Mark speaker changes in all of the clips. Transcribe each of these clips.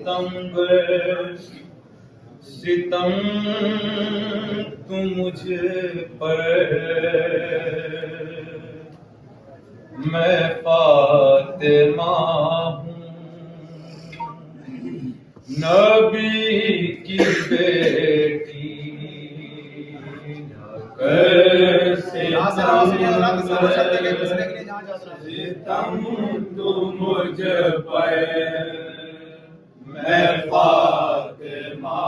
Speaker 1: ستمگر ستم تو مجھ پر، میں فاطمہ ہوں نبی کی بیٹی، ستم تو مجھ پر، میں فاطمہ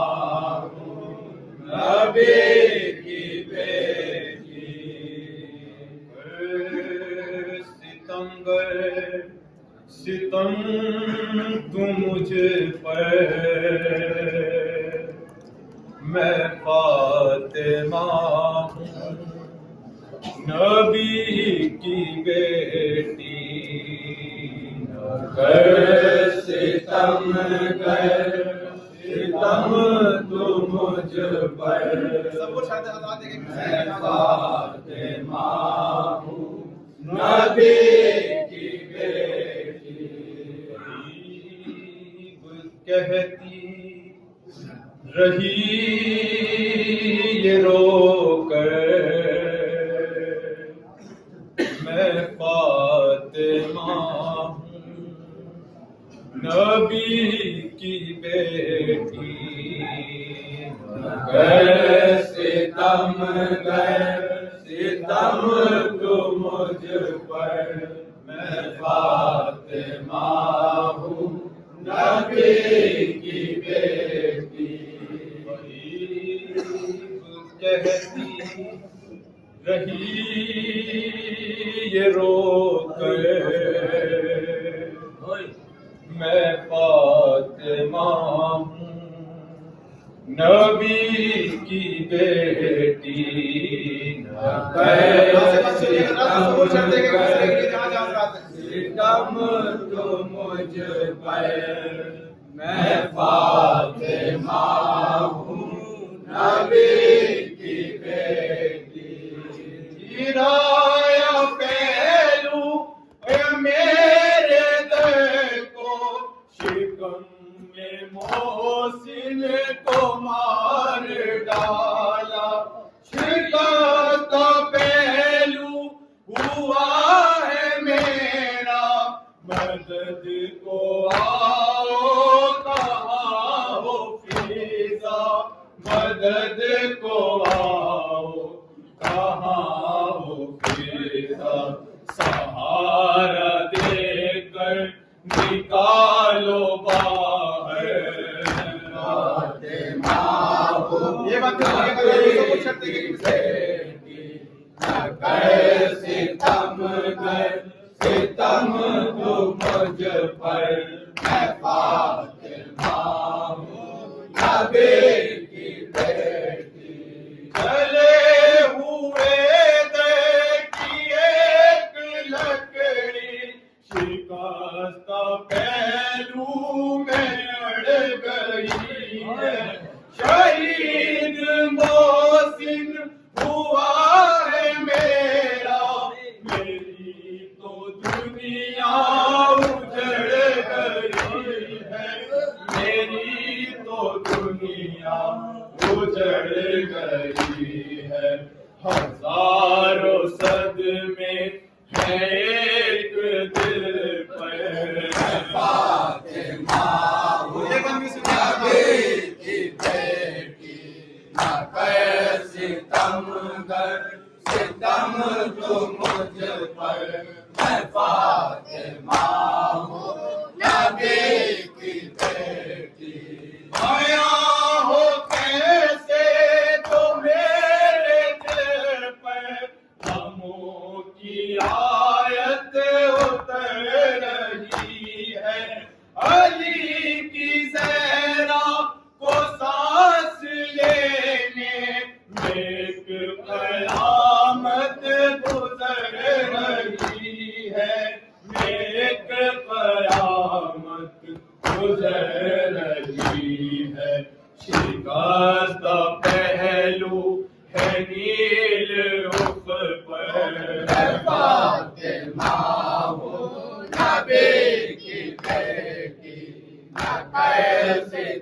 Speaker 1: ہوں نبی کی بیٹی، ستمگر ستم تو مجھ پر، میں فاطمہ ہوں نبی کی بیٹی، ستم گر ستم تو مجھ پر، میں فاطمہ ہوں نبی کی بیٹی، کہتی رہی یہ رو کر، میں فاطمہ ہوں نبی کی بیٹی، ستم گر ستم تو مجھ پر، میں فاطمہ ہوں نبی کی بیٹی، کہتی رہی یہ رو کر، میں فاطمہ ہوں نبی کی بیٹی، ستم تو مجھ پر، میں فاطمہ ہوں نبی کی بیٹی، گرایا پہلو میرے در کو، شکم میں محسن کو مار ڈالا، شکستہ پہلو ہوا ہے میرا، مدد کو آؤ کہاں ہو فضا، مدد کو آؤ کہاں ہو فضا، سہارا دے کر نکالو باہر، یہ بات ستم گر ستم تو مجھ پر، میں فاطمہ ہوں نبی کی بیٹی، جلے ہوئے دے کی ایک لکڑی، شکستہ پہلو میں اڑ گئی ہے، شہید محسن ہوا ہے میرا، میری تو دنیا اجڑ گئی ہے، میری تو دنیا اجڑ گئی ہے، ہزاروں صدمے ہیں ایک دل پر، فاطمہ ہوں نبی کی بیٹی،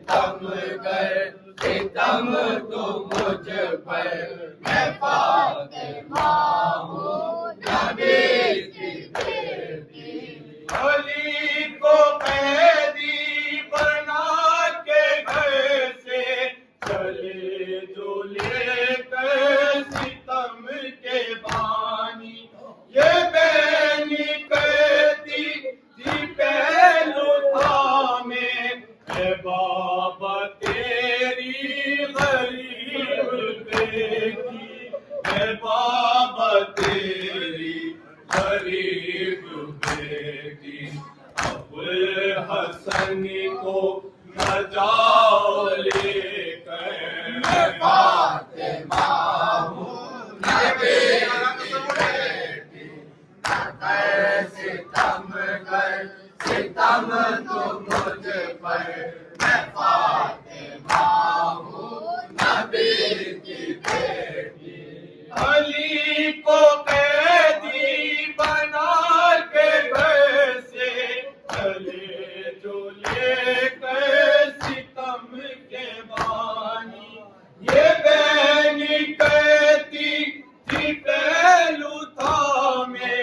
Speaker 1: ستم گر ستم تو مجھ پر میں فاطمہ ہوں نبی کی بیٹی علی کو قیدی بنا کے گھر سے چلے جو لے کر ستم کے بانی یہ بینی کہتی تھی پہلو تھامے اے بابا تیری غریب بیٹی اے بابا تیری غریب بیٹی اب حسن کو نہ جاؤ لے کر میں فاطمہ ہوں نبی کی بیٹی ستم گر ستم تو مجھ پر میں فاطمہ ہوں نبی کی بیٹی علی کو قیدی بنا کے گھر سے چلے جو لے کر ستم کے بانی یہ بینی کہتی تھی پہلو تھامے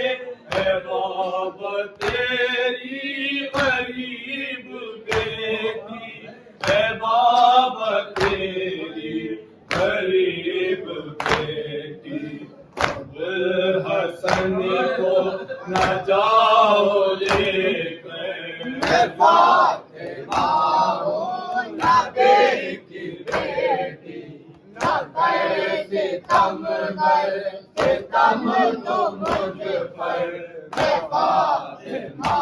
Speaker 1: اے بابا تیری غریب بیٹی اے بابا تیری غریب بیٹی اب حسن کو نہ جاؤ لے کر میں فاطمہ ہوں نبی کی بیٹی ستم گر ستم تو مجھ پر میں فاطمہ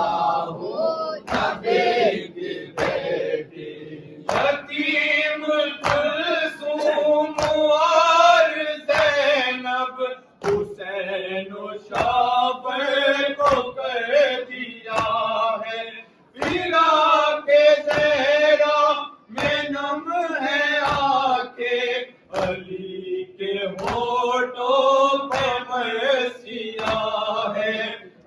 Speaker 1: ہوں نبی کی بیٹی یتیم کلثوم اور زینب حسین و شابر کو کر دیا ہے پیرا کے زہرا میں نم ہے آنکھیں علی کے ہونٹوں پہ مرثیہ ہے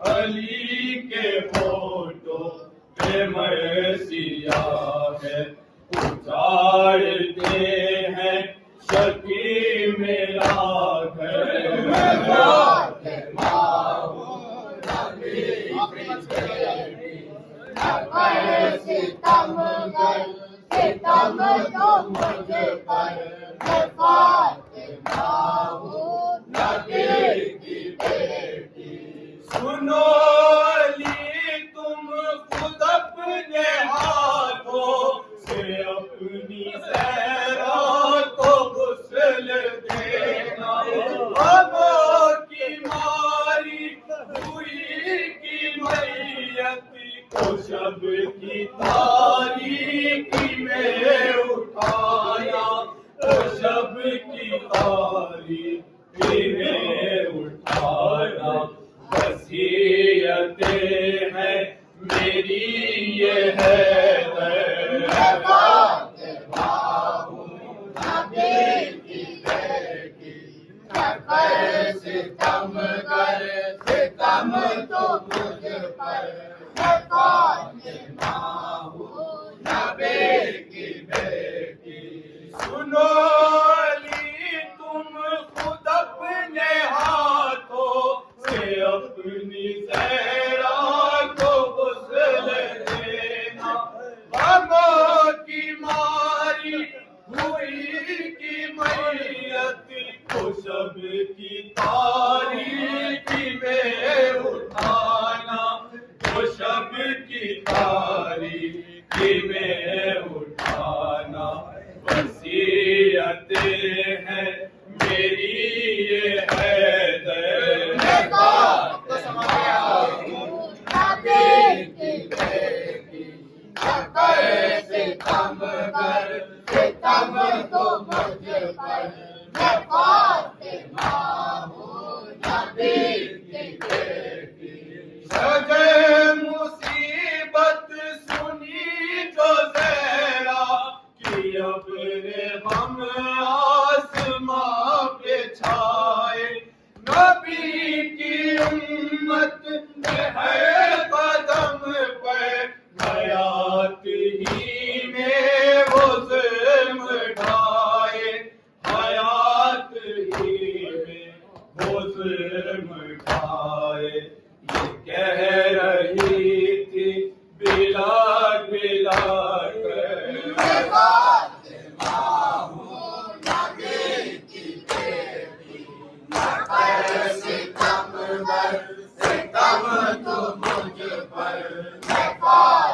Speaker 1: علی کے ہونٹوں پہ مرثیہ ہے اجاڑتے ہیں شکی میرا گھر میں فاطمہ ہوں نبی کی بیٹی ستم گر ستم تو مجھ پر میں فاطمہ ہوں نبی کی بیٹی سنو علی تم خود اپنے ہاتھوں سے اپنی زہرا کو غسل دینا غموں کی ماری ہوئی کی میت کو شب کی تاریکی میں اٹھایا تو شب کی تاریکی میں اٹھایا وصیتیں ہیں میری یہ ہے فاطمہ ہوں نبی کی بیٹی ستم گر ستم تو مجھ پر میں فاطمہ ہوں نبی کی بیٹی سنو علی تم خود اپنے ہاتھوں سے اپنی زہرا کو غسل دینا غموں کی ماری ہوئی کی میت کو شب کی تاریکی میں اٹھانا تو شب کی تاریکی میں اٹھانا وصیتیں ہیں میری یہ حیدر میں فاطمہ ہوں نبی کی بیٹی ستم گر ستم تو مجھ پر میں فاطمہ ہوں نبی کی بیٹی سجے مصیبت سنی جو زہرا کی ابر غم آسماں پہ چھائے نبی کی امت ہے قدم پہ حیات ہی میں وہ
Speaker 2: ستم تو مجھ پر ہے